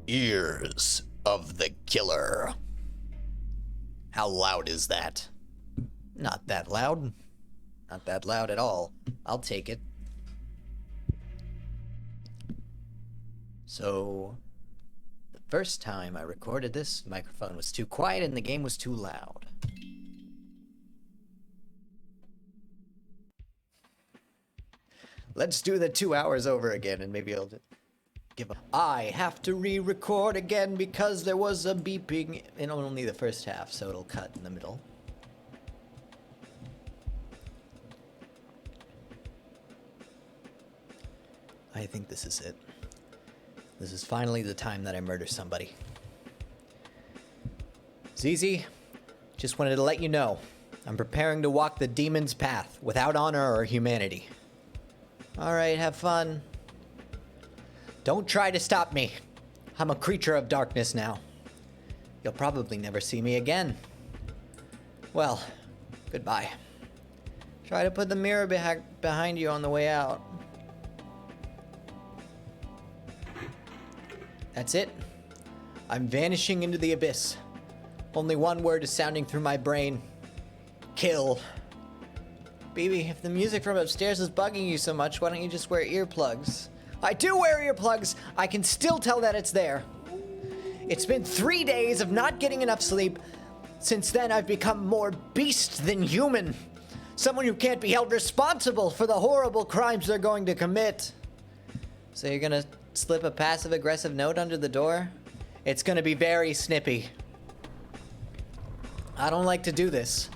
Ears of the Killer. How loud is that? Not that loud. Not that loud at all. I'll take it. So, the first time I recorded this, the microphone was too quiet and the game was too loud. Let's do the 2 hours over again and maybe I'll give up. I have to re-record again because there was a beeping in only the first half, so it'll cut in the middle. I think this is it. This is finally the time that I murder somebody. ZZ, just wanted to let you know, I'm preparing to walk the demon's path without honor or humanity. Alright, have fun. Don't try to stop me. I'm a creature of darkness now. You'll probably never see me again. Well, goodbye. Try to put the mirror behind you on the way out. That's it. I'm vanishing into the abyss. Only one word is sounding through my brain. Kill. Baby, if the music from upstairs is bugging you so much, why don't you just wear earplugs? I do wear earplugs! I can still tell that it's there. It's been 3 days of not getting enough sleep. Since then, I've become more beast than human. Someone who can't be held responsible for the horrible crimes they're going to commit. So you're gonna slip a passive-aggressive note under the door? It's gonna be very snippy. I don't like to do this,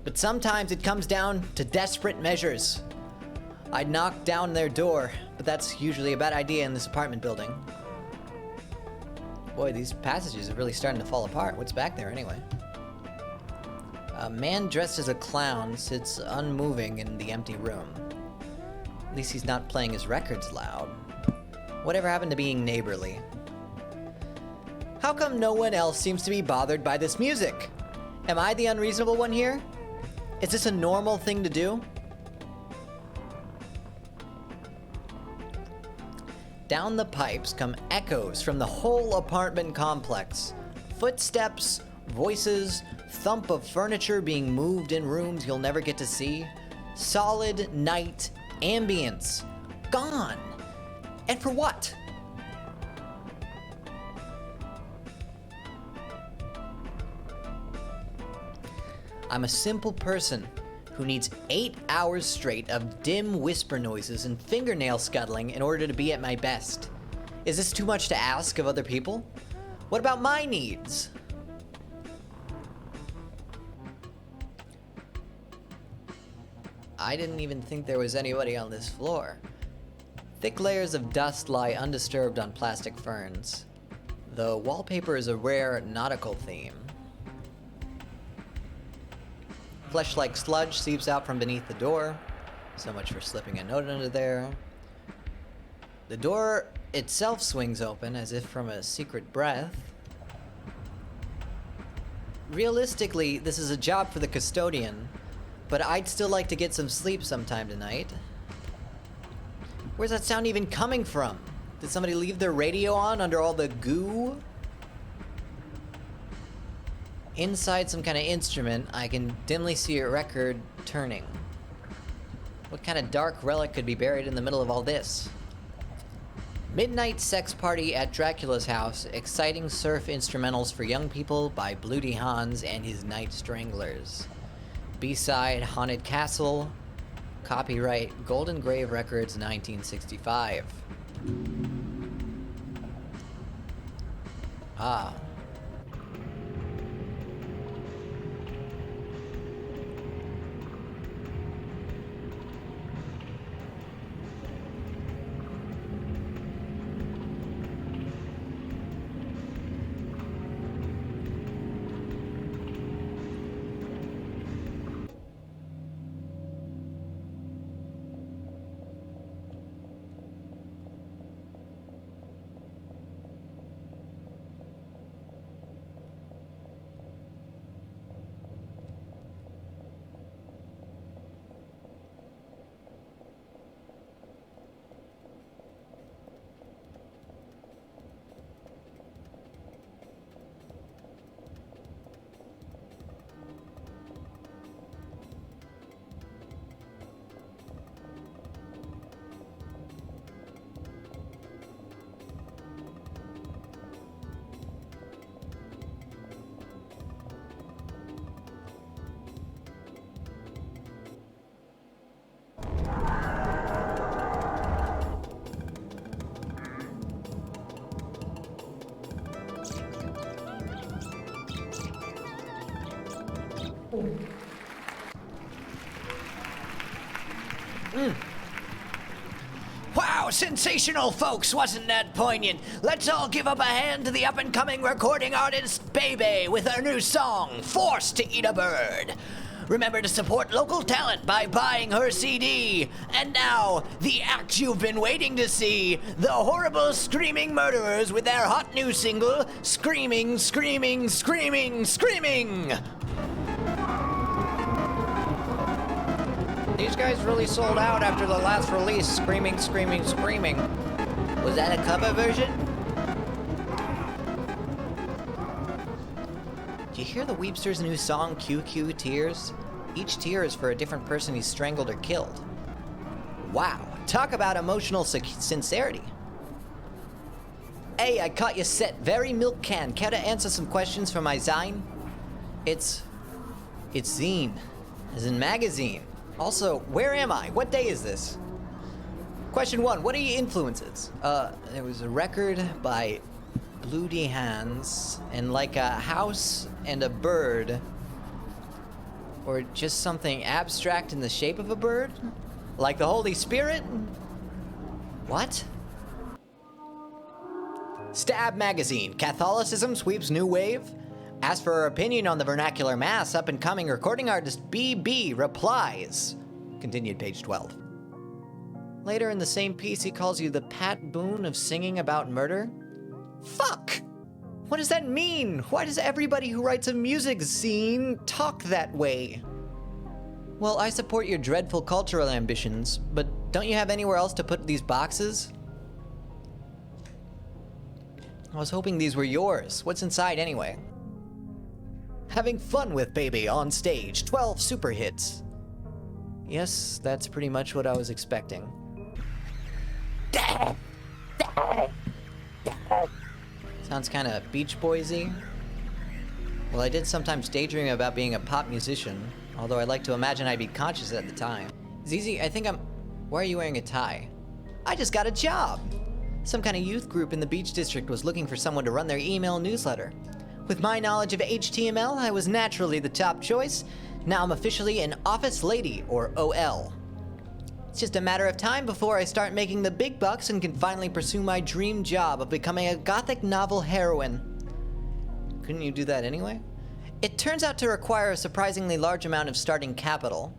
but sometimes it comes down to desperate measures. I'd knock down their door, but that's usually a bad idea in this apartment building. Boy, these passages are really starting to fall apart. What's back there anyway? A man dressed as a clown sits unmoving in the empty room. At least he's not playing his records loud. Whatever happened to being neighborly? How come no one else seems to be bothered by this music? Am I the unreasonable one here? Is this a normal thing to do? Down the pipes come echoes from the whole apartment complex. Footsteps, voices, thump of furniture being moved in rooms you'll never get to see. Solid night ambience. Gone. And for what? I'm a simple person who needs 8 hours straight of dim whisper noises and fingernail scuttling in order to be at my best. Is this too much to ask of other people? What about my needs? I didn't even think there was anybody on this floor. Thick layers of dust lie undisturbed on plastic ferns. The wallpaper is a rare nautical theme. Flesh-like sludge seeps out from beneath the door. So much for slipping a note under there. The door itself swings open as if from a secret breath. Realistically, this is a job for the custodian, but I'd still like to get some sleep sometime tonight. Where's that sound even coming from? Did somebody leave their radio on under all the goo? Inside some kind of instrument, I can dimly see a record turning. What kind of dark relic could be buried in the middle of all this? Midnight sex party at Dracula's house, exciting surf instrumentals for young people by Bloody Hans and his Night Stranglers. B-side, Haunted Castle. Copyright, Golden Grave Records, 1965. Ah. Wow, sensational, folks! Wasn't that poignant? Let's all give up a hand to the up-and-coming recording artist Bebe with her new song, Forced to Eat a Bird. Remember to support local talent by buying her CD. And now, the act you've been waiting to see, the horrible Screaming Murderers with their hot new single, Screaming, Screaming, Screaming, Screaming! These guys really sold out after the last release, Screaming, Screaming, Screaming. Was that a cover version? Do you hear the Weepster's new song, QQ Tears? Each tear is for a different person he's strangled or killed. Wow, talk about emotional sincerity. Hey, I caught you set. Very milk can. Care to answer some questions for my zine? It's zine, as in magazine. Also, where am I? What day is this? Question 1, what are your influences? There was a record by Bloody Hands, and like a house and a bird, or just something abstract in the shape of a bird? Like the Holy Spirit? What? Stab Magazine, Catholicism sweeps new wave? Asked for her opinion on the vernacular mass, up-and-coming recording artist BB replies. Continued, page 12. Later in the same piece, he calls you the Pat Boone of singing about murder? Fuck! What does that mean? Why does everybody who writes a music scene talk that way? Well, I support your dreadful cultural ambitions, but don't you have anywhere else to put these boxes? I was hoping these were yours. What's inside anyway? Having fun with Baby on stage, 12 super hits. Yes, that's pretty much what I was expecting. Sounds kind of Beach Boys-y. Well, I did sometimes daydream about being a pop musician, although I like to imagine I'd be conscious at the time. Zizi, I think I'm... Why are you wearing a tie? I just got a job! Some kind of youth group in the Beach District was looking for someone to run their email newsletter. With my knowledge of HTML, I was naturally the top choice. Now I'm officially an office lady, or OL. It's just a matter of time before I start making the big bucks and can finally pursue my dream job of becoming a gothic novel heroine. Couldn't you do that anyway? It turns out to require a surprisingly large amount of starting capital.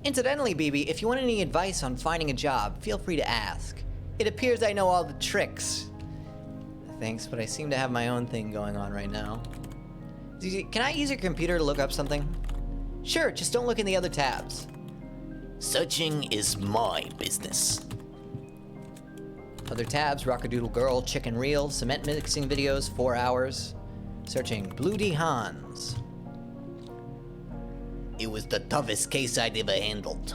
Incidentally, BB, if you want any advice on finding a job, feel free to ask. It appears I know all the tricks. Thanks, but I seem to have my own thing going on right now. Zizi, can I use your computer to look up something? Sure, just don't look in the other tabs. Searching is my business. Other tabs, Rockadoodle Girl, Chicken Reel, cement mixing videos, 4 hours. Searching Bloody Hans. It was the toughest case I'd ever handled,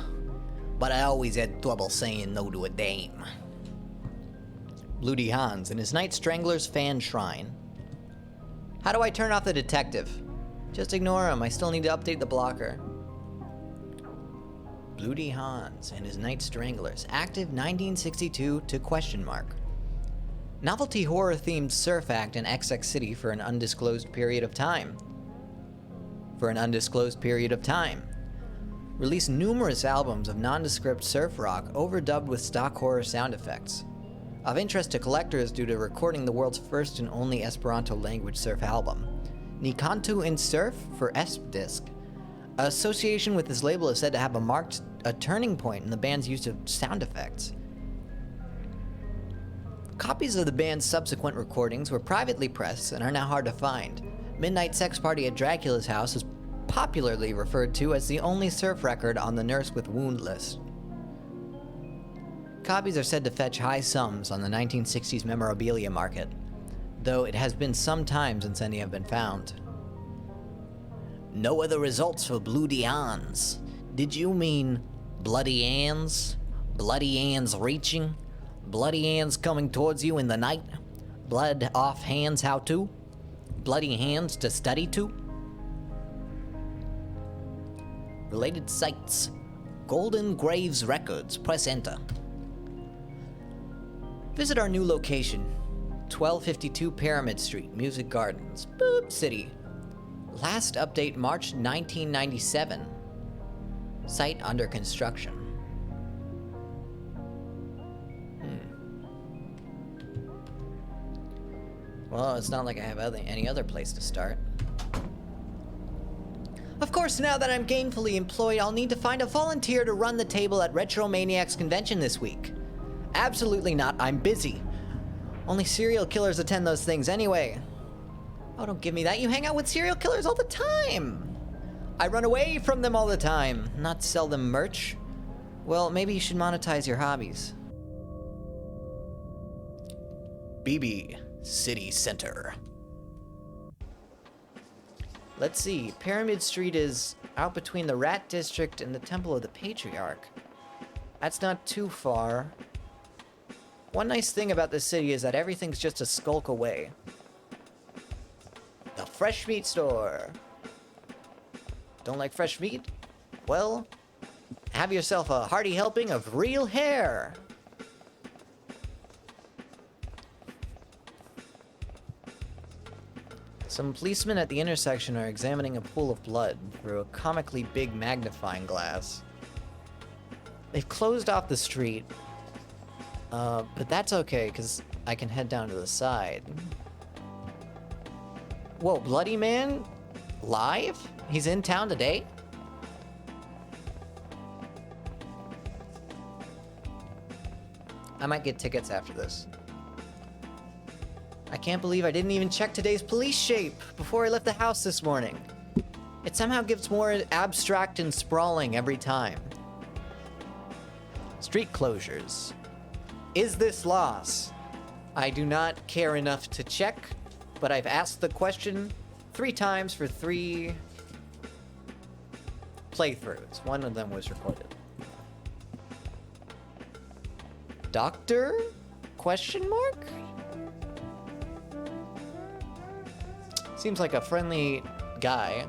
but I always had trouble saying no to a dame. Bloody Hans and his Night Strangler's fan shrine. How do I turn off the detective? Just ignore him, I still need to update the blocker. Bloody Hans and his Night Stranglers, active 1962 to question mark. Novelty horror-themed surf act in XX City for an undisclosed period of time. Released numerous albums of nondescript surf rock overdubbed with stock horror sound effects. Of interest to collectors due to recording the world's first and only Esperanto language surf album. Ni Cantu in Surf for Esp Disc. Association with this label is said to have marked a turning point in the band's use of sound effects. Copies of the band's subsequent recordings were privately pressed and are now hard to find. Midnight Sex Party at Dracula's House is popularly referred to as the only surf record on the Nurse with Wound list. Copies are said to fetch high sums on the 1960s memorabilia market, though it has been some time since any have been found. No other results for Bloody Hans. Did you mean Bloody Hands? Bloody Hands reaching? Bloody Hands coming towards you in the night? Blood off hands how to? Bloody hands to study to? Related sites. Golden Graves Records. Press enter. Visit our new location. 1252 Pyramid Street, Music Gardens, Boop City. Last update March 1997. Site under construction. Well, it's not like I have any other place to start. Of course, now that I'm gainfully employed, I'll need to find a volunteer to run the table at Retromaniacs convention this week. Absolutely not, I'm busy. Only serial killers attend those things anyway. Oh, don't give me that, you hang out with serial killers all the time. I run away from them all the time, not sell them merch. Well, maybe you should monetize your hobbies. BB City Center. Let's see, Pyramid Street is out between the Rat District and the Temple of the Patriarch. That's not too far. One nice thing about this city is that everything's just a skulk away. The Fresh Meat Store. Don't like fresh meat? Well, have yourself a hearty helping of real hair. Some policemen at the intersection are examining a pool of blood through a comically big magnifying glass. They've closed off the street, but that's okay, because I can head down to the side. Whoa, Bloody Man? Live? He's in town today? I might get tickets after this. I can't believe I didn't even check today's police shape before I left the house this morning. It somehow gets more abstract and sprawling every time. Street closures. Is this loss? I do not care enough to check, but I've asked the question 3 times for 3 playthroughs. One of them was recorded. Doctor? Question mark? Seems like a friendly guy.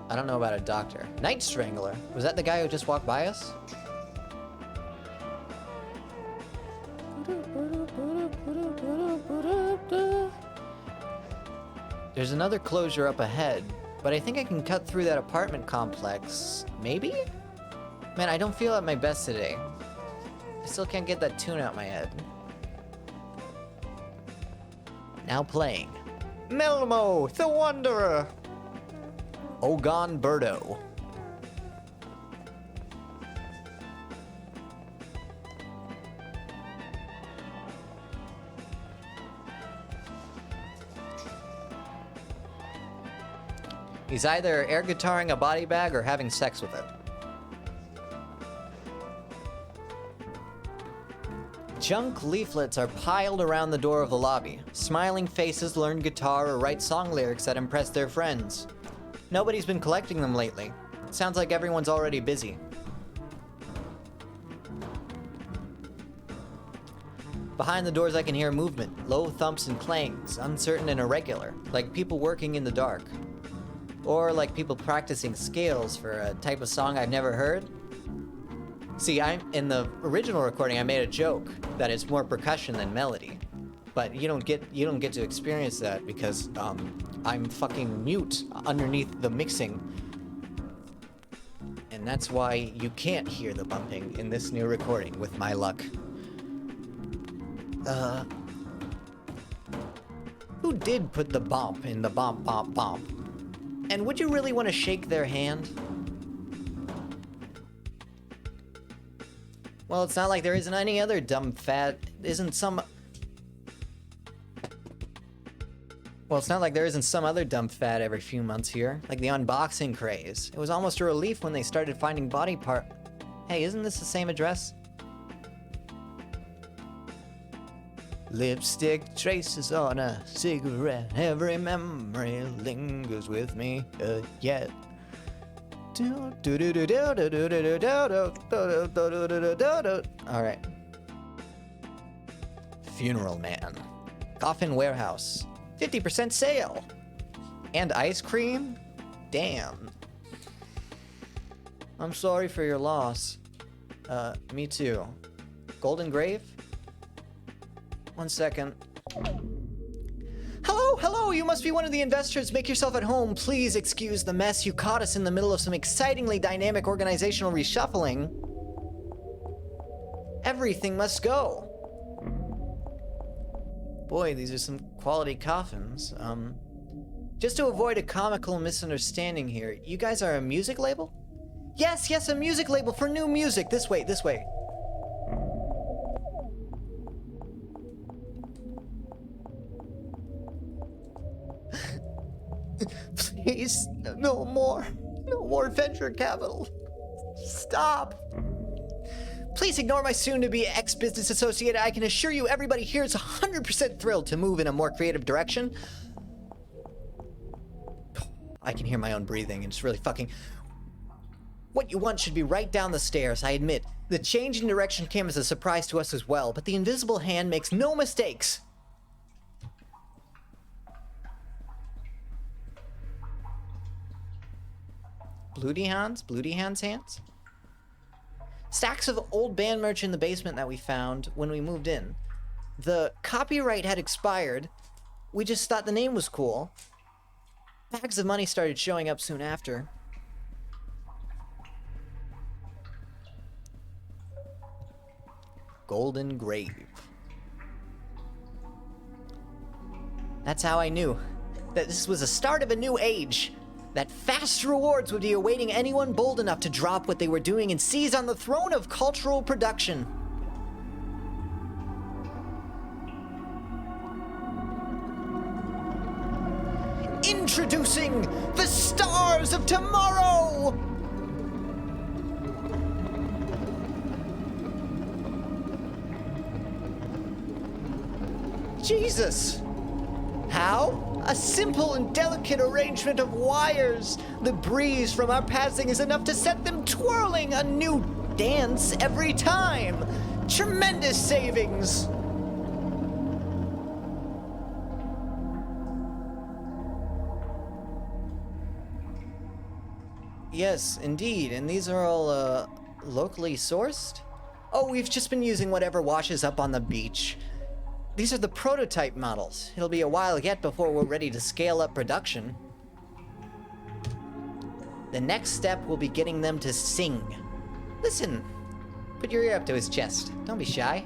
I don't know about a doctor. Night Strangler. Was that the guy who just walked by us? There's another closure up ahead, but I think I can cut through that apartment complex. Maybe? Man, I don't feel at my best today. I still can't get that tune out my head. Now playing. Melmo, the Wanderer! Ogon Birdo. He's either air guitaring a body bag or having sex with it. Junk leaflets are piled around the door of the lobby. Smiling faces learn guitar or write song lyrics that impress their friends. Nobody's been collecting them lately. Sounds like everyone's already busy. Behind the doors I can hear movement, low thumps and clangs, uncertain and irregular, like people working in the dark. Or like people practicing scales for a type of song I've never heard. See, in the original recording I made a joke that it's more percussion than melody. But you don't get to experience that because I'm fucking mute underneath the mixing. And that's why you can't hear the bumping in this new recording with my luck. Who did put the bump in the bump bump bump? And would you really want to shake their hand? Well, it's not like there isn't any other dumb fad. Well, it's not like there isn't some other dumb fad every few months here, like the unboxing craze. It was almost a relief when they started finding body part. Hey, isn't this the same address? Lipstick traces on a cigarette. Every memory lingers with me yet. Alright. Funeral Man. Coffin Warehouse. 50% sale! And ice cream? Damn. I'm sorry for your loss. Me too. Golden Grave? 1 second. Hello, hello, you must be one of the investors. Make yourself at home. Please excuse the mess. You caught us in the middle of some excitingly dynamic organizational reshuffling. Everything must go. Boy, these are some quality coffins. Just to avoid a comical misunderstanding here, you guys are a music label? Yes, a music label for new music. This way. Please, no more venture capital. Stop. Please ignore my soon-to-be ex-business associate. I can assure you everybody here is 100% thrilled to move in a more creative direction. I can hear my own breathing, and it's really fucking... What you want should be right down the stairs, I admit. The change in direction came as a surprise to us as well, but the invisible hand makes no mistakes. Bloody Hands hands? Stacks of old band merch in the basement that we found when we moved in. The copyright had expired. We just thought the name was cool. Bags of money started showing up soon after. Golden Grave. That's how I knew that this was the start of a new age. That fast rewards would be awaiting anyone bold enough to drop what they were doing and seize on the throne of cultural production. Introducing the stars of tomorrow! Jesus! How? A simple and delicate arrangement of wires. The breeze from our passing is enough to set them twirling, a new dance every time. Tremendous savings. Yes, indeed, and these are all, locally sourced? Oh, we've just been using whatever washes up on the beach. These are the prototype models. It'll be a while yet before we're ready to scale up production. The next step will be getting them to sing. Listen, put your ear up to his chest. Don't be shy.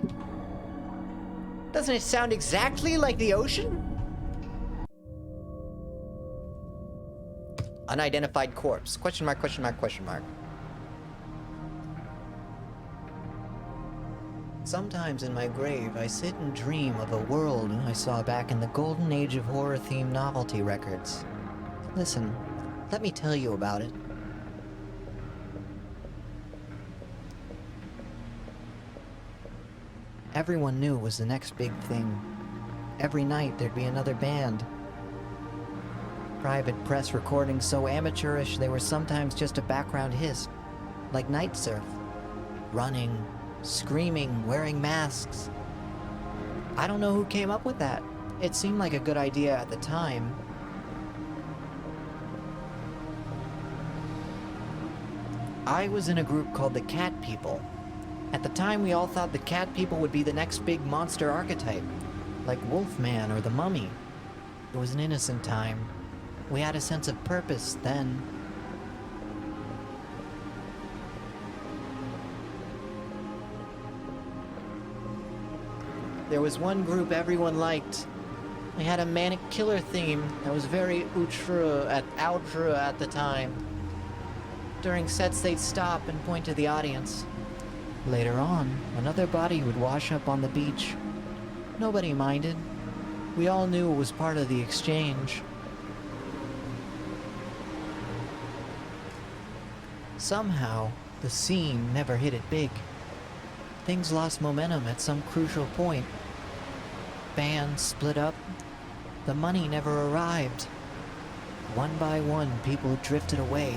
Doesn't it sound exactly like the ocean? Unidentified corpse. Question mark, question mark, question mark. Sometimes in my grave, I sit and dream of a world I saw back in the golden age of horror-themed novelty records. Listen, let me tell you about it. Everyone knew it was the next big thing. Every night there'd be another band. Private press recordings so amateurish they were sometimes just a background hiss, like night surf. Running, screaming, wearing masks. I don't know who came up with that. It seemed like a good idea at the time. I was in a group called the Cat People. At the time, we all thought the Cat People would be the next big monster archetype, like Wolfman or the Mummy. It was an innocent time. We had a sense of purpose then. There was one group everyone liked. They had a manic killer theme that was very outre at the time. During sets, they'd stop and point to the audience. Later on, another body would wash up on the beach. Nobody minded. We all knew it was part of the exchange. Somehow, the scene never hit it big. Things lost momentum at some crucial point. Bands split up. The money never arrived. One by one, people drifted away,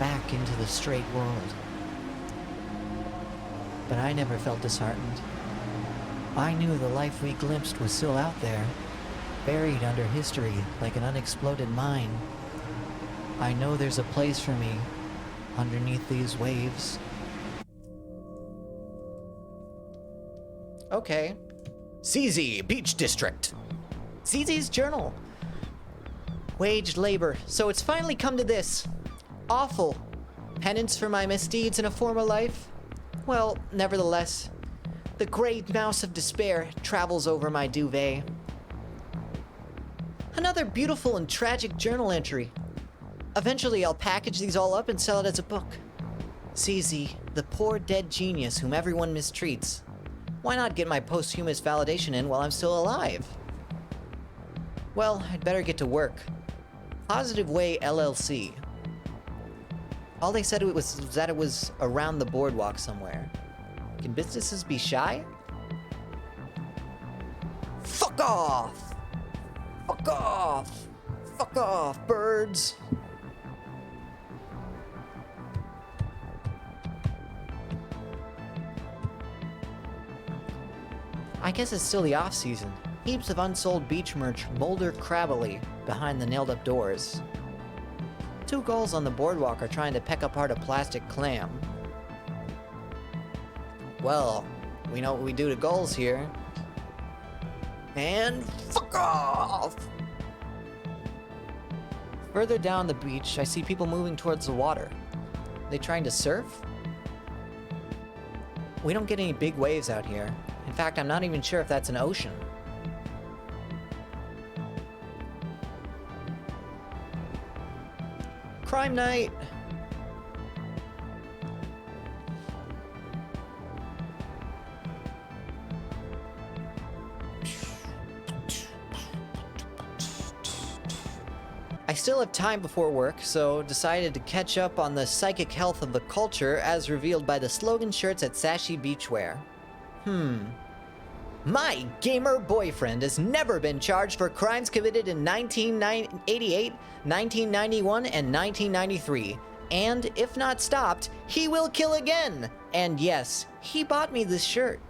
back into the straight world. But I never felt disheartened. I knew the life we glimpsed was still out there, buried under history like an unexploded mine. I know there's a place for me underneath these waves. Okay. CZ, Beach District. ZZ's journal. Waged labor, so it's finally come to this. Awful. Penance for my misdeeds in a former life? Well, nevertheless, the gray mouse of despair travels over my duvet. Another beautiful and tragic journal entry. Eventually, I'll package these all up and sell it as a book. ZZ, the poor dead genius whom everyone mistreats. Why not get my posthumous validation in while I'm still alive? Well, I'd better get to work. Positive Way LLC. All they said was that it was around the boardwalk somewhere. Can businesses be shy? Fuck off! Fuck off! Fuck off, birds! I guess it's still the off-season. Heaps of unsold beach merch molder crabbily behind the nailed-up doors. Two gulls on the boardwalk are trying to peck apart a plastic clam. Well, we know what we do to gulls here. And fuck off! Further down the beach, I see people moving towards the water. Are they trying to surf? We don't get any big waves out here. In fact, I'm not even sure if that's an ocean. Crime night! I still have time before work, so decided to catch up on the psychic health of the culture as revealed by the slogan shirts at Sashi Beachwear. My gamer boyfriend has never been charged for crimes committed in 1988, 1991, and 1993. And if not stopped, he will kill again. And yes, he bought me this shirt.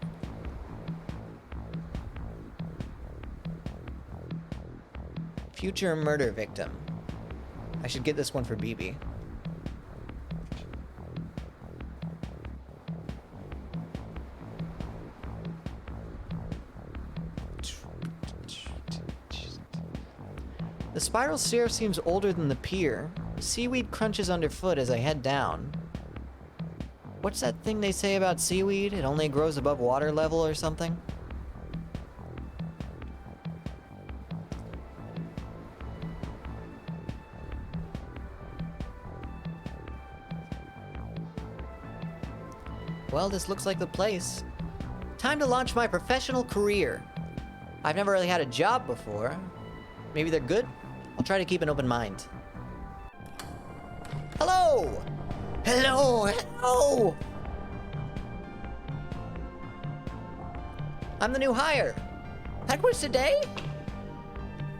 Future murder victim. I should get this one for BB. The spiral stair seems older than the pier. Seaweed crunches underfoot as I head down. What's that thing they say about seaweed? It only grows above water level or something? Well, this looks like the place. Time to launch my professional career. I've never really had a job before. Maybe they're good? I'll try to keep an open mind. Hello! Hello! Hello! I'm the new hire. Headquarters today?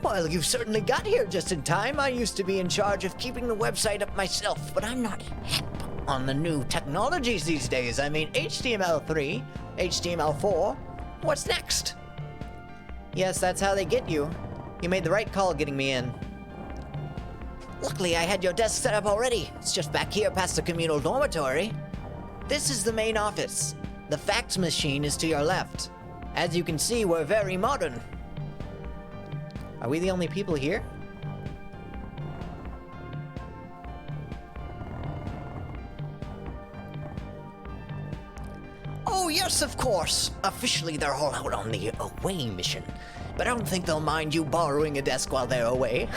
Well, you've certainly got here just in time. I used to be in charge of keeping the website up myself, but I'm not hip on the new technologies these days. I mean, HTML3, HTML4. What's next? Yes, that's how they get you. You made the right call getting me in. Luckily, I had your desk set up already. It's just back here past the communal dormitory. This is the main office. The fax machine is to your left. As you can see, we're very modern. Are we the only people here? Oh, yes, of course. Officially, they're all out on the away mission. But I don't think they'll mind you borrowing a desk while they're away.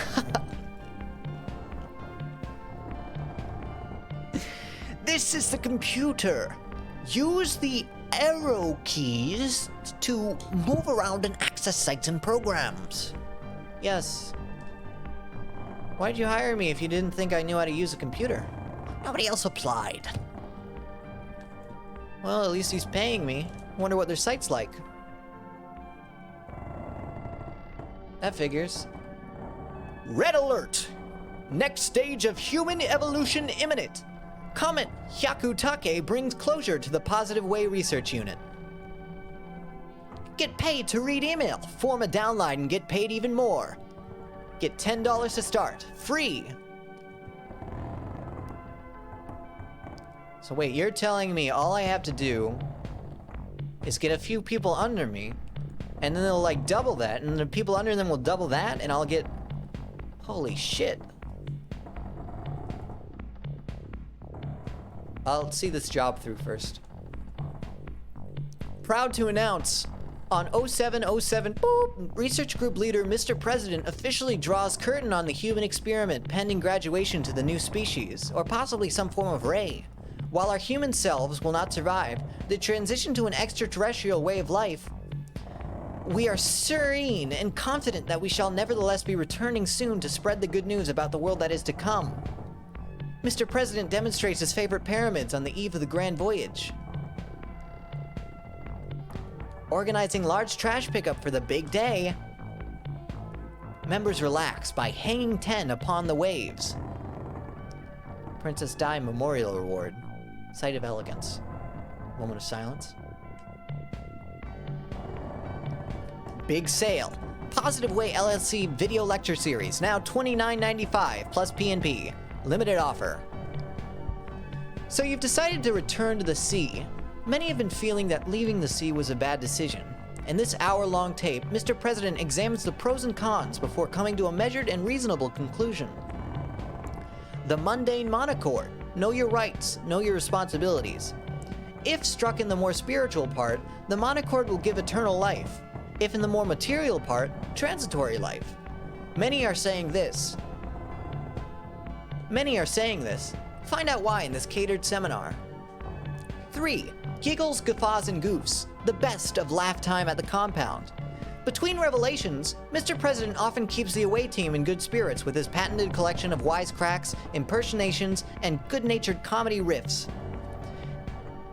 This is the computer. Use the arrow keys to move around and access sites and programs. Yes. Why'd you hire me if you didn't think I knew how to use a computer? Nobody else applied. Well, at least he's paying me. Wonder what their site's like. That figures. Red alert! Next stage of human evolution imminent. Comet Hyakutake brings closure to the Positive Way Research Unit. Get paid to read email. Form a downline and get paid even more. Get $10 to start. Free. So wait, you're telling me all I have to do is get a few people under me And then they'll like double that, and the people under them will double that, and I'll get... Holy shit. I'll see this job through first. Proud to announce, on 0707, boop, research group leader Mr. President officially draws curtain on the human experiment pending graduation to the new species, or possibly some form of ray. While our human selves will not survive the transition to an extraterrestrial way of life, we are serene and confident that we shall nevertheless be returning soon to spread the good news about the world that is to come. Mr. President demonstrates his favorite pyramids on the eve of the grand voyage. Organizing large trash pickup for the big day. Members relax by hanging 10 upon the waves. Princess Di Memorial Award. Site of elegance. Moment of silence. Big sale. Positive Way LLC video lecture series. Now $29.95 plus P&P. Limited offer. So you've decided to return to the sea. Many have been feeling that leaving the sea was a bad decision. In this hour-long tape, Mr. President examines the pros and cons before coming to a measured and reasonable conclusion. The mundane monochord. Know your rights, know your responsibilities. If struck in the more spiritual part, the monochord will give eternal life. If in the more material part, transitory life. Many are saying this. Find out why in this catered seminar. 3. Giggles, guffaws, and goofs. The best of laugh time at the compound. Between revelations, Mr. President often keeps the away team in good spirits with his patented collection of wisecracks, impersonations, and good-natured comedy riffs.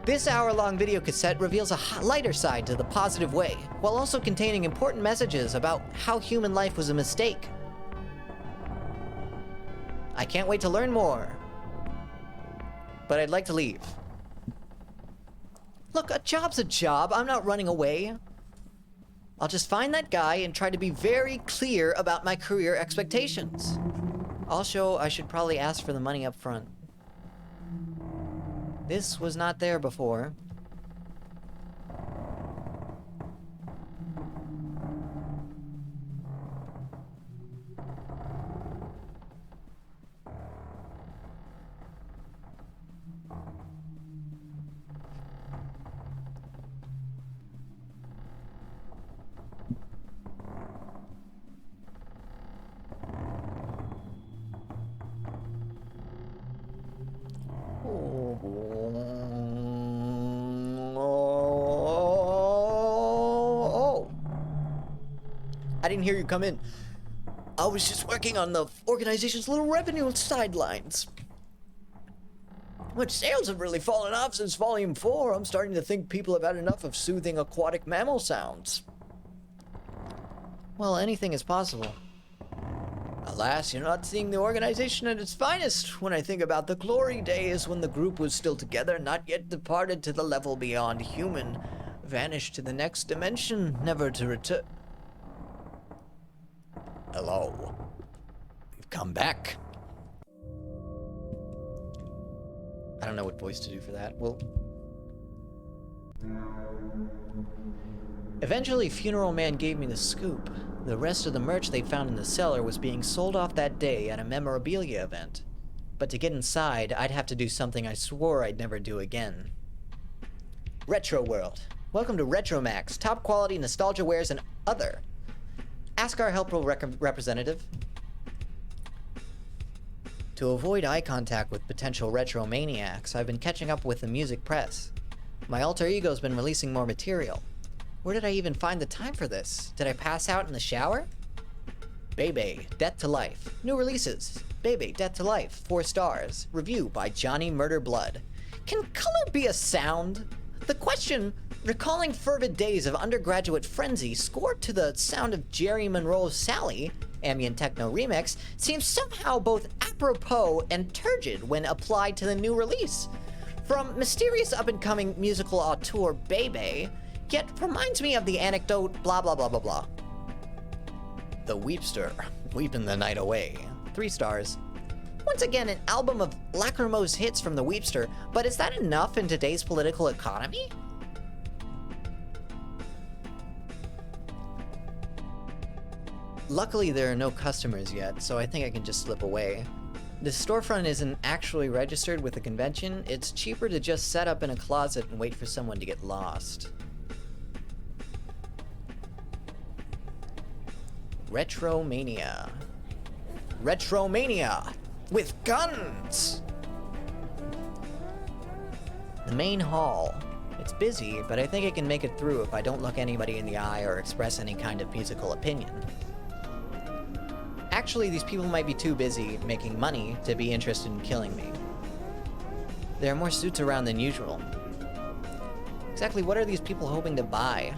This hour-long video cassette reveals a lighter side to the Positive Way, while also containing important messages about how human life was a mistake. I can't wait to learn more, but I'd like to leave. Look, a job's a job. I'm not running away. I'll just find that guy and try to be very clear about my career expectations. Also, I should probably ask for the money up front. This was not there before. I didn't hear you come in. I was just working on the organization's little revenue sidelines. Which sales have really fallen off since Volume 4. I'm starting to think people have had enough of soothing aquatic mammal sounds. Well, anything is possible. Alas, you're not seeing the organization at its finest when I think about the glory days when the group was still together, not yet departed to the level beyond human, vanished to the next dimension, never to return. Hello. You've come back. I don't know what voice to do for that. Well, eventually, Funeral Man gave me the scoop. The rest of the merch they found in the cellar was being sold off that day at a memorabilia event. But to get inside, I'd have to do something I swore I'd never do again. Retro World. Welcome to Retromax, top quality nostalgia wares and other. Ask our helpful representative. To avoid eye contact with potential retro maniacs, I've been catching up with the music press. My alter ego's been releasing more material. Where did I even find the time for this? Did I pass out in the shower? Bebe, Death to Life. New releases. Bebe, Death to Life, 4 stars. Review by Johnny Murder Blood. Can color be a sound? The question, recalling fervid days of undergraduate frenzy, scored to the sound of Jerry Monroe's Sally, ambient techno remix, seems somehow both apropos and turgid when applied to the new release. From mysterious up-and-coming musical auteur Bebe, yet reminds me of the anecdote blah blah blah blah blah. The Weepster, weeping the night away. 3 stars. Once again, an album of lachrymose hits from the Weepster, but is that enough in today's political economy? Luckily, there are no customers yet, so I think I can just slip away. The storefront isn't actually registered with the convention. It's cheaper to just set up in a closet and wait for someone to get lost. Retromania. Retromania! With guns! The main hall. It's busy, but I think I can make it through if I don't look anybody in the eye or express any kind of musical opinion. Actually, these people might be too busy making money to be interested in killing me. There are more suits around than usual. Exactly what are these people hoping to buy?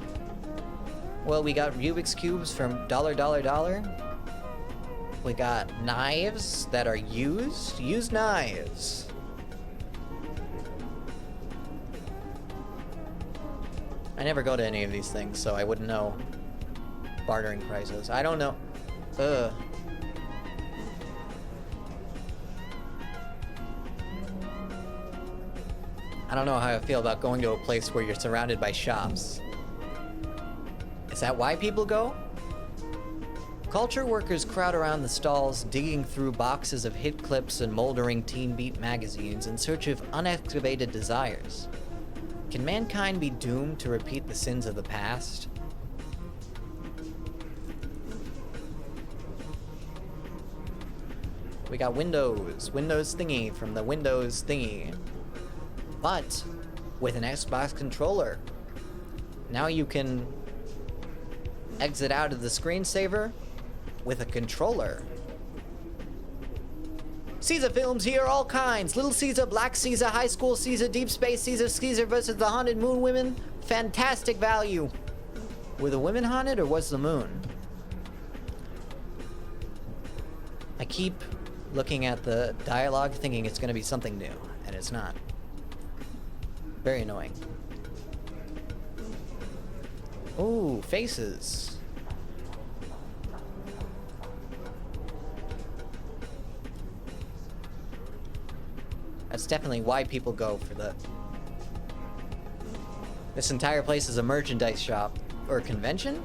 Well, we got Rubik's Cubes from $. We got knives that are used. Used knives. I never go to any of these things, so I wouldn't know bartering prices. I don't know. Ugh. I don't know how I feel about going to a place where you're surrounded by shops. Is that why people go? Culture workers crowd around the stalls, digging through boxes of hit clips and moldering Teen Beat magazines in search of unexcavated desires. Can mankind be doomed to repeat the sins of the past? We got Windows thingy from the Windows thingy. But with an Xbox controller. Now you can exit out of the screensaver with a controller. Caesar films here, all kinds. Little Caesar, Black Caesar, High School Caesar, Deep Space Caesar, Caesar versus the Haunted Moon Women. Fantastic value. Were the women haunted or was the moon? I keep looking at the dialogue thinking it's going to be something new, and it's not. Very annoying. Ooh, faces. That's definitely why people go for the... This entire place is a merchandise shop. Or a convention?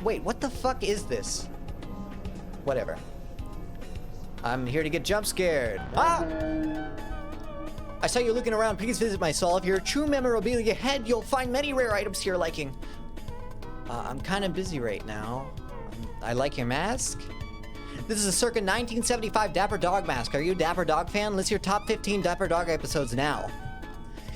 Wait, what the fuck is this? Whatever. I'm here to get jump scared. Ah! I saw you looking around. Please visit my stall. If you're a true memorabilia head, you'll find many rare items to your liking. I'm kind of busy right now. I like your mask. This is a circa 1975 Dapper Dog mask. Are you a Dapper Dog fan? List your top 15 Dapper Dog episodes now.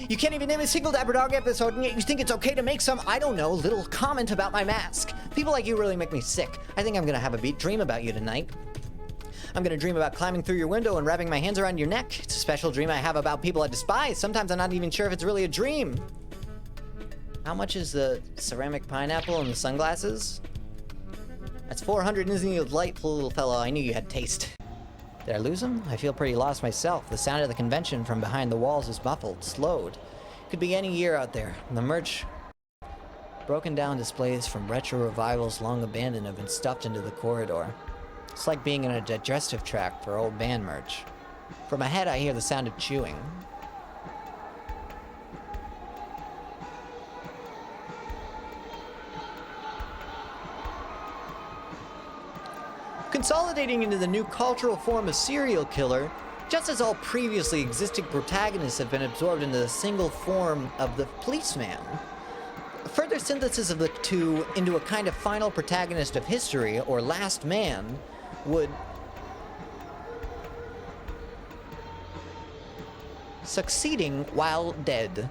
You can't even name a single Dapper Dog episode, and yet you think it's okay to make some, I don't know, little comment about my mask. People like you really make me sick. I think I'm gonna have a dream about you tonight. I'm gonna dream about climbing through your window and wrapping my hands around your neck. It's a special dream I have about people I despise. Sometimes I'm not even sure if it's really a dream. How much is the ceramic pineapple and the sunglasses? That's 400, isn't he a delightful little fellow? I knew you had taste. Did I lose him? I feel pretty lost myself. The sound of the convention from behind the walls is muffled, slowed. Could be any year out there. The merch... Broken down displays from retro revivals long abandoned have been stuffed into the corridor. It's like being in a digestive tract for old band merch. From ahead I hear the sound of chewing. Consolidating into the new cultural form of serial killer, just as all previously existing protagonists have been absorbed into the single form of the policeman. A further synthesis of the two into a kind of final protagonist of history, or last man, would succeeding while dead.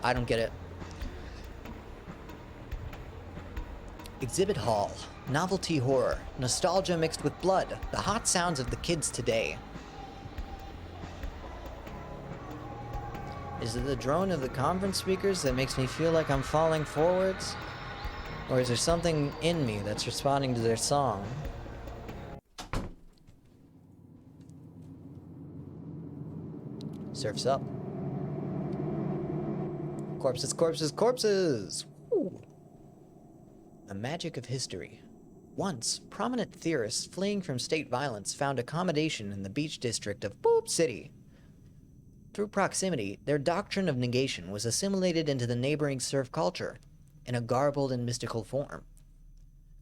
I don't get it. Exhibit hall. Novelty horror. Nostalgia mixed with blood. The hot sounds of the kids today. Is it the drone of the conference speakers that makes me feel like I'm falling forwards? Or is there something in me that's responding to their song? Surf's up. Corpses, corpses, corpses! Woo. The magic of history. Once, prominent theorists fleeing from state violence found accommodation in the beach district of Boop City. Through proximity, their doctrine of negation was assimilated into the neighboring surf culture, in a garbled and mystical form.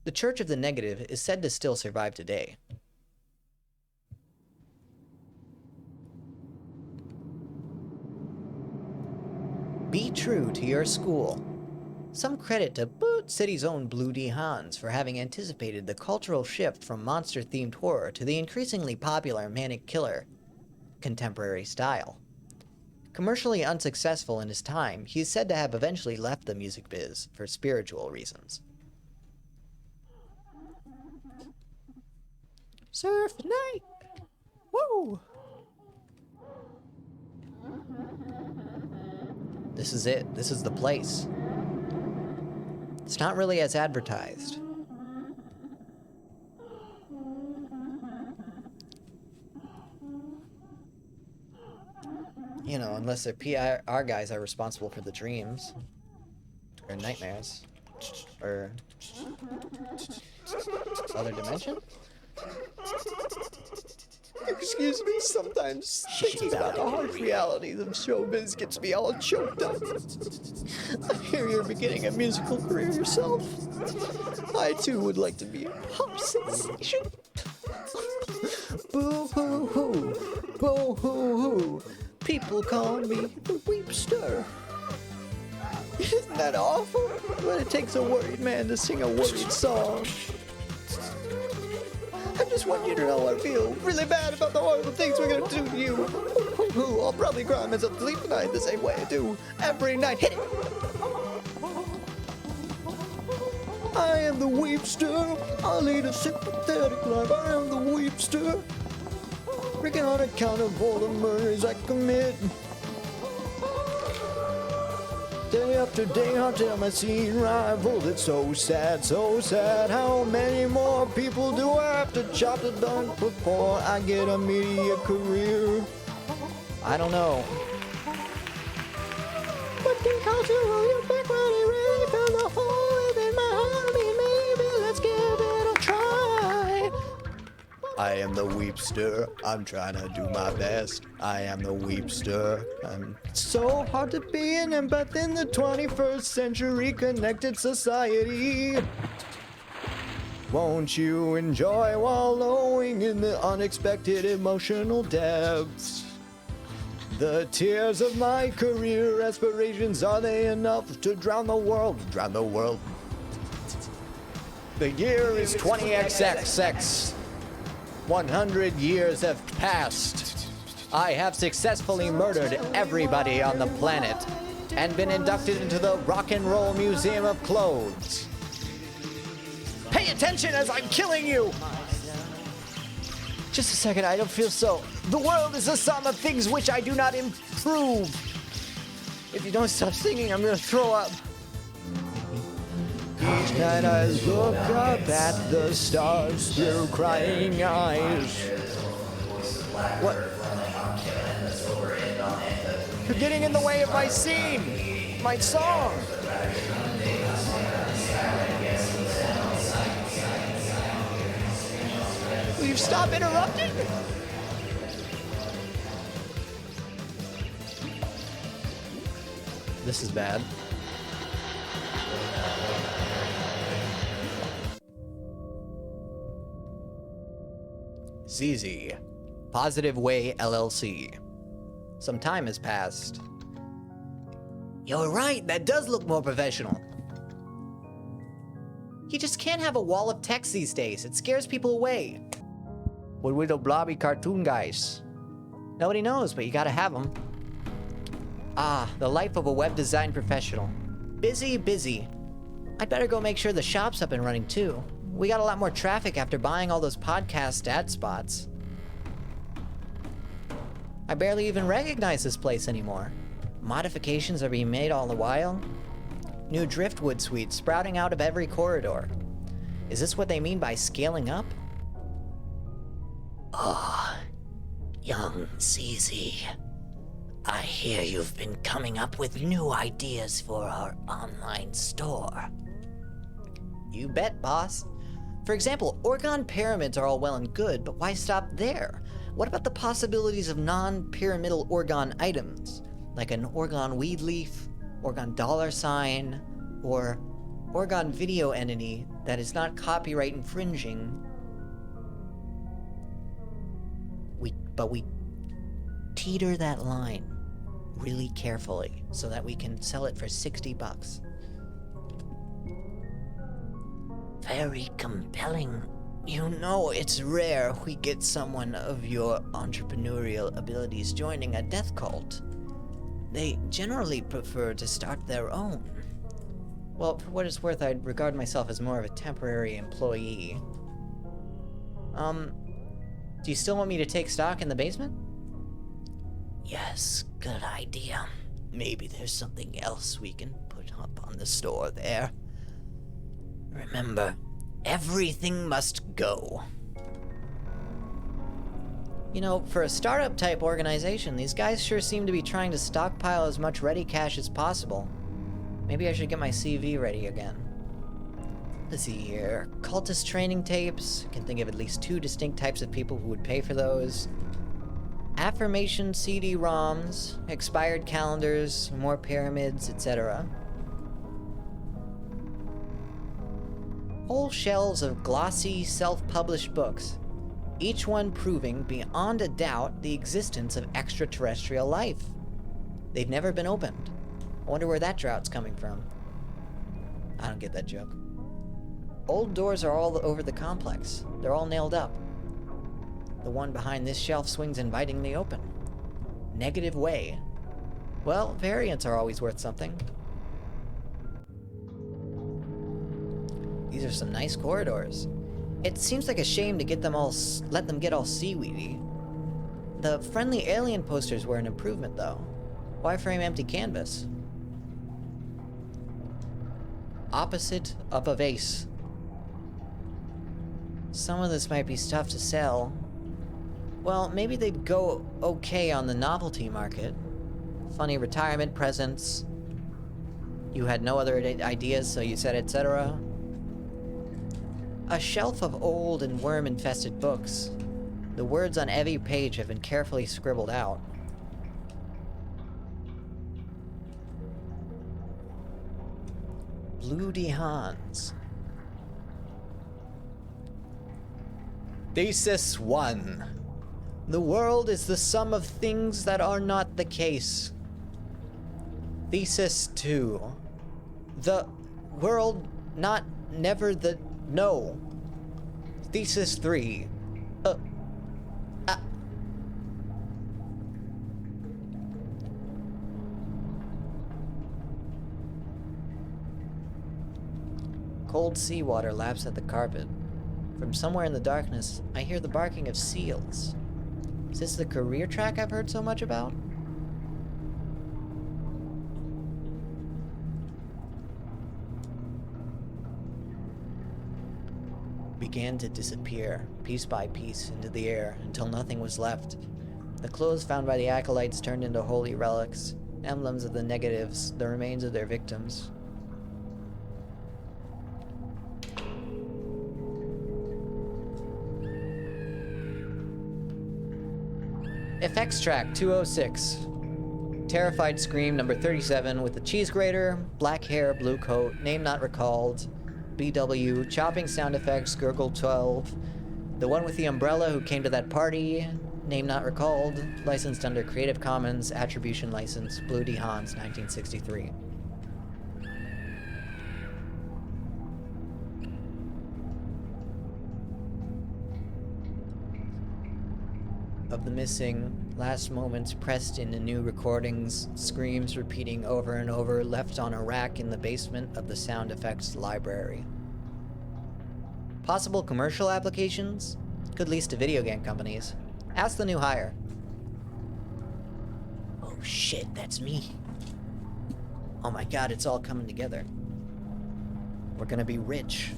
The Church of the Negative is said to still survive today. Be true to your school. Some credit to Boot City's own Blue D. Hans for having anticipated the cultural shift from monster-themed horror to the increasingly popular manic killer contemporary style. Commercially unsuccessful in his time, he is said to have eventually left the music biz for spiritual reasons. Surf night! Woo! This is it. This is the place. It's not really as advertised. You know, unless their PR guys are responsible for the dreams. Or nightmares. Or other dimension? Excuse me, sometimes thinking about the harsh realities of showbiz gets me all choked up. I hear you're beginning a musical career yourself. I too would like to be a pop sensation. Boo-hoo-hoo, boo-hoo-hoo. People call me the Weepster. Isn't that awful? But it takes a worried man to sing a worried song. I just want you to know I feel really bad about the horrible things we're gonna do to you. I'll probably cry myself to sleep tonight the same way I do every night. Hit it! I am the Weepster. I'll lead a sympathetic life. I am the Weepster. Freaking on account of all the murders I commit. Day after day, I'll tell my scene rival. It's so sad, so sad. How many more people do I have to chop the dunk before I get a media career? I don't know. But the culture will you back when it really filled the hole within my heart. Maybe let's give it a try. I am the Weepster. I'm trying to do my best. I am the Weepster. I'm so hard to be an empath in the 21st century connected society. Won't you enjoy wallowing in the unexpected emotional depths? The tears of my career aspirations, are they enough to drown the world? Drown the world. The year is 20XXX. 100 years have passed. I have successfully murdered everybody on the planet and been inducted into the Rock and Roll Museum of Clothes. Pay attention as I'm killing you! Just a second, I don't feel so. The world is a sum of things which I do not improve. If you don't stop singing, I'm gonna throw up. Each night I look up at the stars through crying eyes. What? You're getting in the way of my scene, my song. Will you stop interrupting? This is bad. ZZ, Positive Way LLC. Some time has passed. You're right, that does look more professional. You just can't have a wall of text these days. It scares people away. What with the blobby cartoon guys? Nobody knows, but you gotta have them. Ah, the life of a web design professional. Busy, busy. I'd better go make sure the shop's up and running too. We got a lot more traffic after buying all those podcast ad spots. I barely even recognize this place anymore. Modifications are being made all the while. New driftwood suites sprouting out of every corridor. Is this what they mean by scaling up? Ah, young ZZ. I hear you've been coming up with new ideas for our online store. You bet, boss. For example, Orgon pyramids are all well and good, but why stop there? What about the possibilities of non-pyramidal Orgon items, like an Orgon weed leaf, Orgon dollar sign, or Oregon video entity that is not copyright infringing. But we teeter that line really carefully so that we can sell it for $60. Very compelling. You know it's rare we get someone of your entrepreneurial abilities joining a death cult. They generally prefer to start their own. Well, for what it's worth, I'd regard myself as more of a temporary employee. Do you still want me to take stock in the basement? Yes, good idea. Maybe there's something else we can put up on the store there. Remember, everything must go. You know, for a startup-type organization, these guys sure seem to be trying to stockpile as much ready cash as possible. Maybe I should get my CV ready again. Let's see here. Cultist training tapes. I can think of at least 2 distinct types of people who would pay for those. Affirmation CD-ROMs, expired calendars, more pyramids, etc. Whole shelves of glossy, self-published books, each one proving beyond a doubt the existence of extraterrestrial life. They've never been opened. I wonder where that drought's coming from. I don't get that joke. Old doors are all over the complex. They're all nailed up. The one behind this shelf swings invitingly open. Negative way. Well, variants are always worth something. These are some nice corridors. It seems like a shame to get them all, let them get all seaweedy. The friendly alien posters were an improvement, though. Why frame empty canvas? Opposite of a vase. Some of this might be stuff to sell. Well, maybe they'd go okay on the novelty market. Funny retirement presents. You had no other ideas, so you said etc. A shelf of old and worm-infested books. The words on every page have been carefully scribbled out. Blue Hans. Thesis 1. The world is the sum of things that are not the case. Thesis 2. The world not never the no. Thesis 3. Cold seawater laps at the carpet. From somewhere in the darkness, I hear the barking of seals. Is this the career track I've heard so much about? Began to disappear, piece by piece, into the air, until nothing was left. The clothes found by the acolytes turned into holy relics, emblems of the negatives, the remains of their victims. Effects track 206. Terrified scream number 37 with the cheese grater, black hair, blue coat, name not recalled, BW, chopping sound effects, gurgle 12, the one with the umbrella who came to that party, name not recalled, licensed under Creative Commons Attribution License, Blue Hans, 1963. Of the missing, last moments pressed into new recordings, screams repeating over and over, left on a rack in the basement of the sound effects library. Possible commercial applications? Could lease to video game companies. Ask the new hire. Oh shit, that's me. Oh my god, it's all coming together. We're gonna be rich.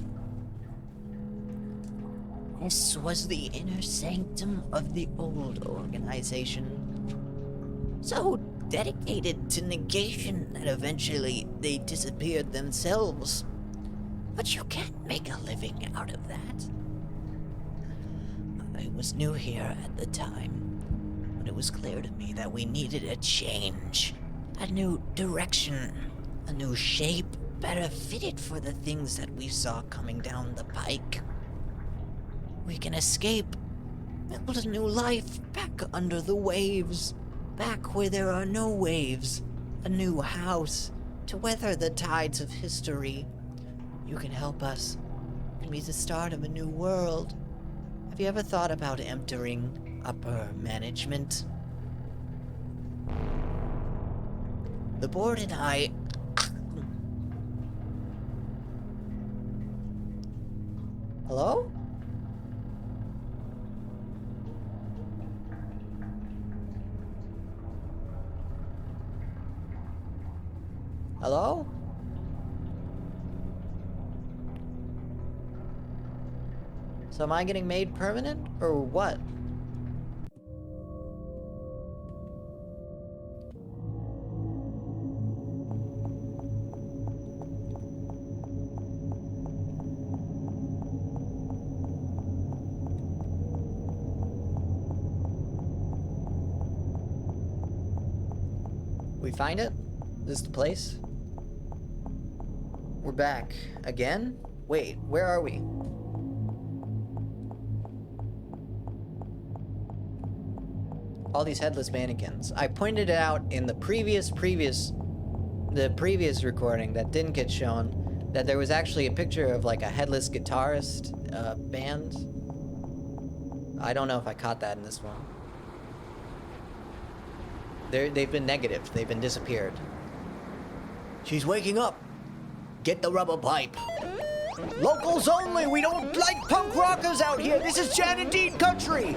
This was the inner sanctum of the old organization. So dedicated to negation that eventually they disappeared themselves. But you can't make a living out of that. I was new here at the time, but it was clear to me that we needed a change, a new direction. A new shape, better fitted for the things that we saw coming down the pike. We can escape, build a new life back under the waves, back where there are no waves, a new house to weather the tides of history. You can help us. It can be the start of a new world. Have you ever thought about entering upper management? The board and I... Hello? Hello? So am I getting made permanent, or what? We find it? This is the place? We're back. Again? Wait, where are we? All these headless mannequins. I pointed it out in the previous recording that didn't get shown, that there was actually a picture of like a headless guitarist band. I don't know if I caught that in this one. They've been negative. They've been disappeared. She's waking up. Get the rubber pipe. Locals only. We don't like punk rockers out here. This is Jan Indeed country.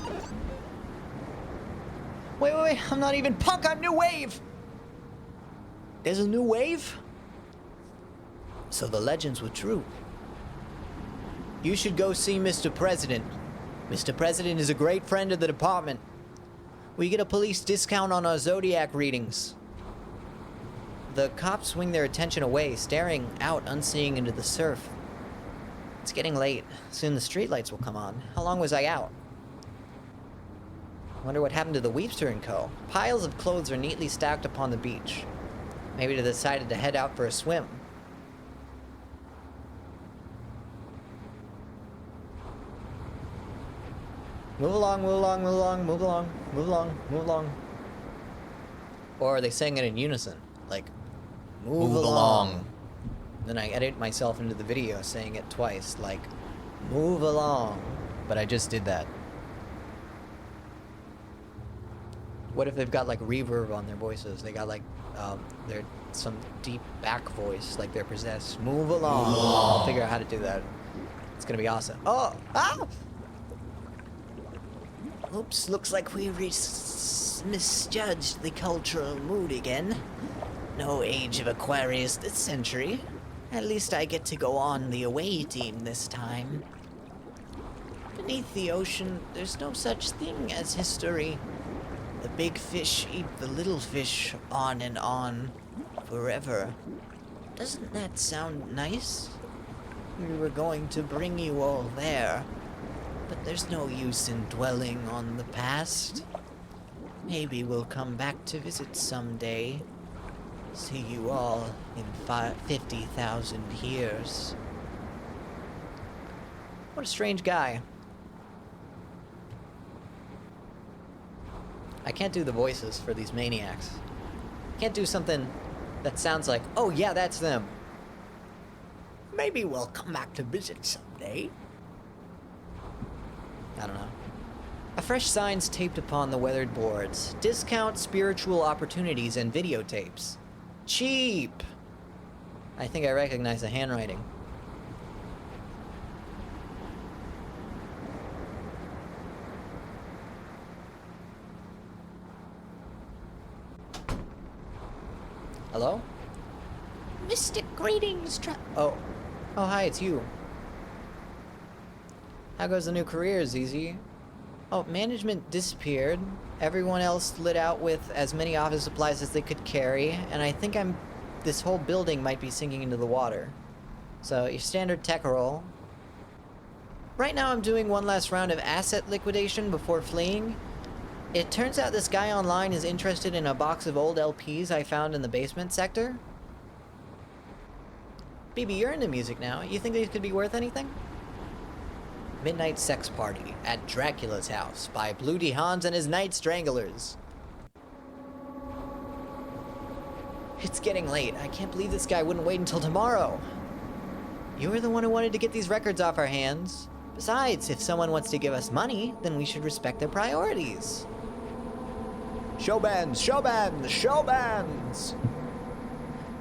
Wait. I'm not even punk. I'm new wave. There's a new wave? So the legends were true. You should go see Mr. President. Mr. President is a great friend of the department. We get a police discount on our zodiac readings. The cops swing their attention away, staring out unseeing into the surf. It's getting late. Soon the streetlights will come on. How long was I out? Wonder what happened to the Weepster and Co. Piles of clothes are neatly stacked upon the beach. Maybe they decided to head out for a swim. Move along, move along, move along, move along, move along, move along. Or are they saying it in unison? Like, move along. Then I edit myself into the video saying it twice, like, move along. But I just did that. What if they've got like reverb on their voices? They got like, they're some deep back voice, like they're possessed. Move along. I'll figure out how to do that. It's gonna be awesome. Oh! Ah! Oops, looks like we misjudged the cultural mood again. No age of Aquarius this century. At least I get to go on the away team this time. Beneath the ocean, there's no such thing as history. The big fish eat the little fish on and on, forever. Doesn't that sound nice? We were going to bring you all there, but there's no use in dwelling on the past. Maybe we'll come back to visit someday. See you all in 50,000 years. What a strange guy. I can't do the voices for these maniacs. Can't do something that sounds like, oh yeah, that's them. Maybe we'll come back to visit someday. I don't know. A fresh sign's taped upon the weathered boards. Discount spiritual opportunities and videotapes. Cheap! I think I recognize the handwriting. Hello? Mystic greetings, Oh, hi, it's you. How goes the new career, ZZ? Oh, management disappeared. Everyone else lit out with as many office supplies as they could carry, and I think this whole building might be sinking into the water. So, your standard tech roll. Right now I'm doing one last round of asset liquidation before fleeing. It turns out this guy online is interested in a box of old LPs I found in the basement sector. BB, you're into music now. You think these could be worth anything? Midnight Sex Party at Dracula's House by Bloody Hans and his Night Stranglers. It's getting late. I can't believe this guy wouldn't wait until tomorrow. You were the one who wanted to get these records off our hands. Besides, if someone wants to give us money, then we should respect their priorities. Show bands, show bands, show bands!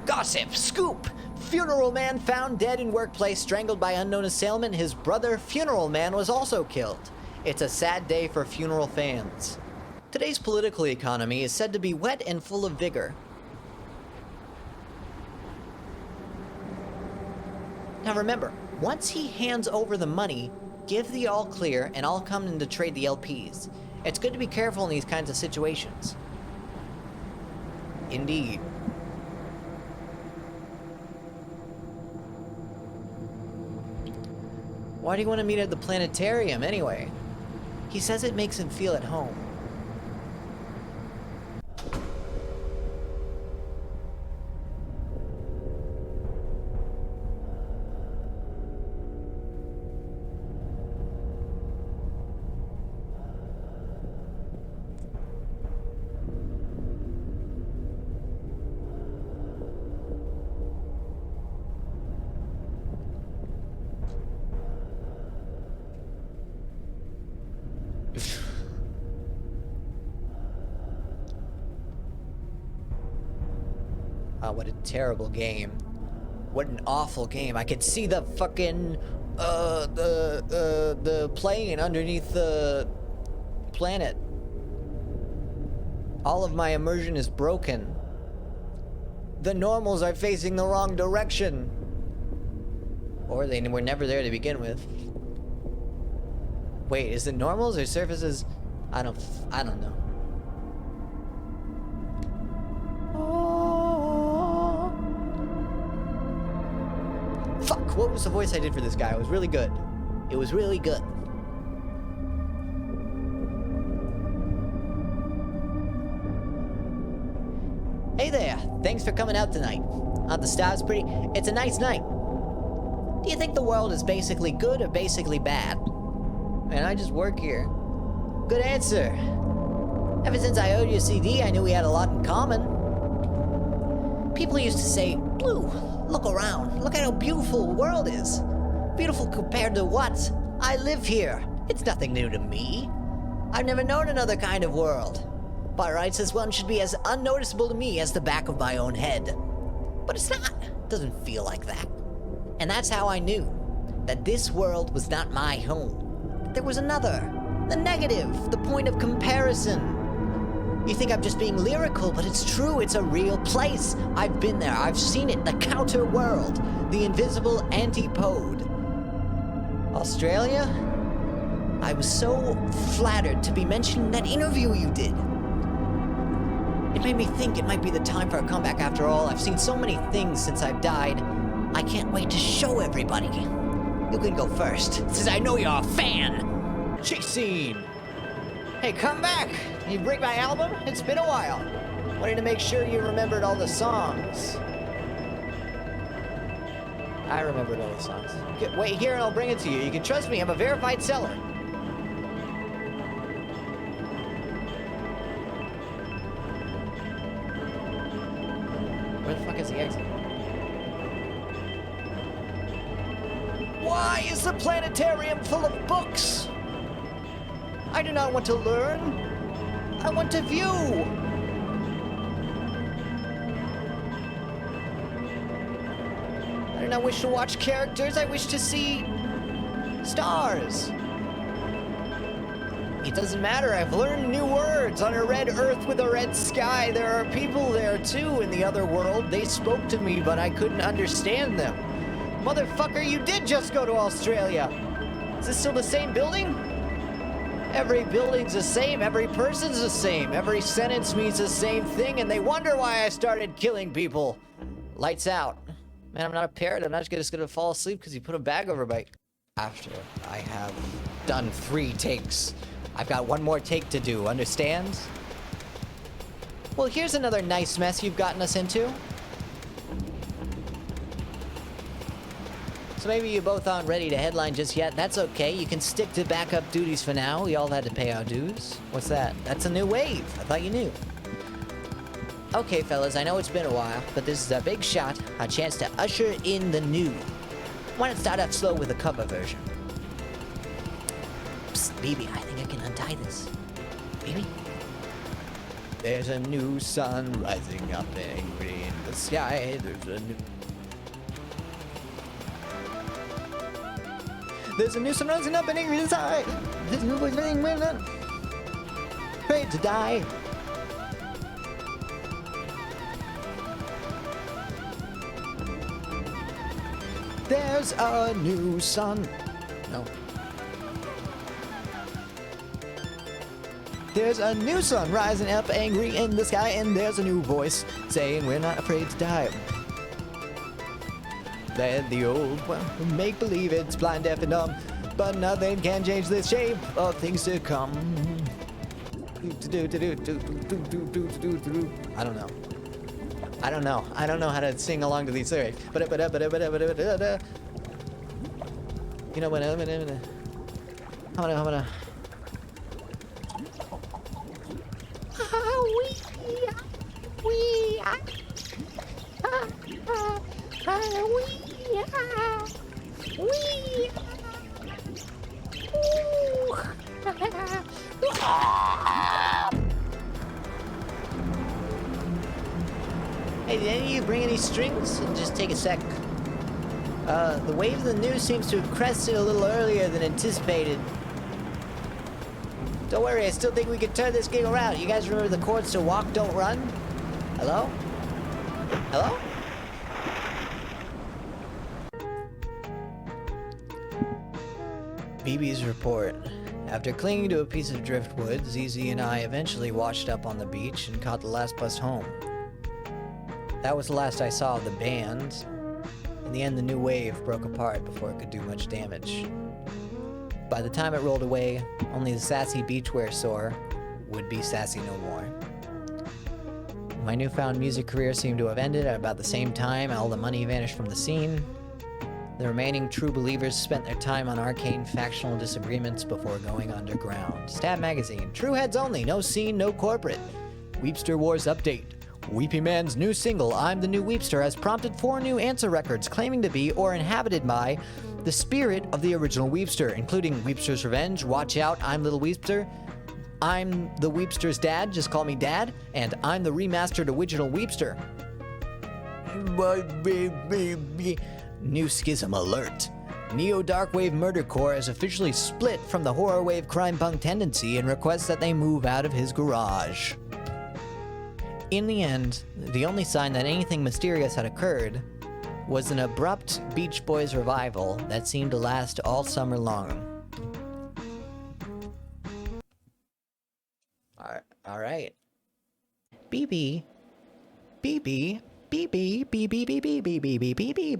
Gossip, scoop! Funeral man found dead in workplace, strangled by unknown assailant. His brother, funeral man, was also killed. It's a sad day for funeral fans. Today's political economy is said to be wet and full of vigor. Now remember, once he hands over the money, give the all clear and I'll come in to trade the LPs. It's good to be careful in these kinds of situations. Indeed. Why do you want to meet at the planetarium anyway? He says it makes him feel at home. What a terrible game. What an awful game. I could see the fucking, the plane underneath the planet. All of my immersion is broken. The normals are facing the wrong direction. Or they were never there to begin with. Wait, is it normals or surfaces? I don't know. Fuck, what was the voice I did for this guy? It was really good. It was really good. Hey there, thanks for coming out tonight. Aren't the stars pretty? It's a nice night. Do you think the world is basically good or basically bad? Man, I just work here. Good answer. Ever since I owed you a CD, I knew we had a lot in common. People used to say, Blue, look around. Look at how beautiful the world is. Beautiful compared to what? I live here. It's nothing new to me. I've never known another kind of world. By rights, this one should be as unnoticeable to me as the back of my own head. But it's not. It doesn't feel like that. And that's how I knew that this world was not my home. There was another. The negative. The point of comparison. You think I'm just being lyrical, but it's true. It's a real place. I've been there. I've seen it. The counter world. The invisible antipode. Australia? I was so flattered to be mentioned in that interview you did. It made me think it might be the time for a comeback after all. I've seen so many things since I've died. I can't wait to show everybody. You can go first, since I know you're a fan. Chase scene. Hey, come back. You bring my album? It's been a while. Wanted to make sure you remembered all the songs. I remembered all the songs. Wait here and I'll bring it to you. You can trust me, I'm a verified seller. Where the fuck is the exit? Why is the planetarium full of books? I do not want to learn. I want to view. I do not wish to watch characters. I wish to see stars. It doesn't matter. I've learned new words. On a red earth with a red sky, there are people there too in the other world. They spoke to me, but I couldn't understand them. Motherfucker, you did just go to Australia. Is this still the same building? Every building's the same, every person's the same, every sentence means the same thing, and they wonder why I started killing people. Lights out. Man, I'm not a parrot, I'm not just gonna fall asleep because you put a bag over my... After I have done 3 takes, I've got 1 more take to do, understand? Well, here's another nice mess you've gotten us into. So maybe you both aren't ready to headline just yet. That's okay. You can stick to backup duties for now. We all had to pay our dues. What's that? That's a new wave. I thought you knew. Okay, fellas, I know it's been a while, but this is a big shot, a chance to usher in the new. Why not start off slow with a cover version? Psst, baby, I think I can untie this. Baby? There's a new sun rising up angry in the sky. There's a new sun rising up and angry in the sky. There's a new voice saying we're not afraid to die. There's a new sun. No. There's a new sun rising up angry in the sky, and there's a new voice saying we're not afraid to die. Then the old one, make believe it's blind, deaf, and dumb, but nothing can change the shape of things to come. I don't know. I don't know how to sing along to these lyrics. You know what? I'm gonna. Hey, did any of you bring any strings? Just take a sec. The wave of the news seems to have crested a little earlier than anticipated. Don't worry, I still think we can turn this gig around. You guys remember the chords to Walk, Don't Run? Hello? Hello? BB's report. After clinging to a piece of driftwood, ZZ and I eventually washed up on the beach and caught the last bus home. That was the last I saw of the band. In the end, the new wave broke apart before it could do much damage. By the time it rolled away, only the sassy beachwear sore would be sassy no more. My newfound music career seemed to have ended at about the same time all the money vanished from the scene. The remaining true believers spent their time on arcane factional disagreements before going underground. Stab Magazine. True heads only. No scene, no corporate. Weepster Wars update. Weepy Man's new single, I'm the New Weepster, has prompted 4 new answer records claiming to be or inhabited by the spirit of the original Weepster, including Weepster's Revenge, Watch Out, I'm Little Weepster, I'm the Weepster's Dad, Just Call Me Dad, and I'm the remastered original Weepster. New schism alert. Neo-Darkwave Murdercore has officially split from the horror wave crime punk tendency and requests that they move out of his garage. In the end, the only sign that anything mysterious had occurred was an abrupt Beach Boys revival that seemed to last all summer long. All right. BB. BB. BB. BB. BB. BB. BB. BB.